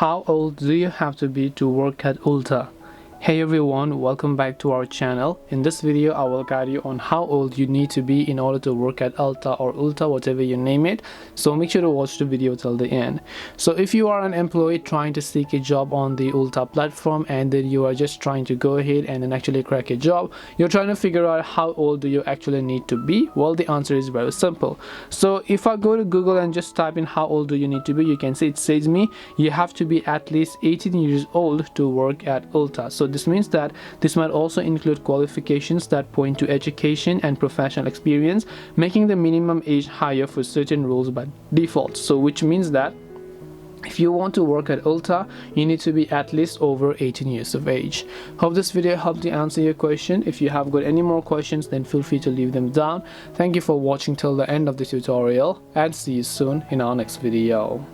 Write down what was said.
How old do you have to be to work at Ulta? Hey everyone, welcome back to our channel. In this video I will guide you on how old you need to be in order to work at Ulta or Ulta, whatever you name it. So make sure to watch the video till the end. So if you are an employee trying to seek a job on the Ulta platform and then you are just trying to go ahead and then actually crack a job, you're trying to figure out how old do you actually need to be. Well, the answer is very simple. So if I go to Google and just type in how old do you need to be, you can see it says me you have to be at least 18 years old to work at Ulta. So this means that this might also include qualifications that point to education and professional experience, making the minimum age higher for certain roles by default. So which means that if you want to work at Ulta, you need to be at least over 18 years of age. Hope this video helped you answer your question. If you have got any more questions, then feel free to leave them down. Thank you for watching till the end of the tutorial and see you soon in our next video.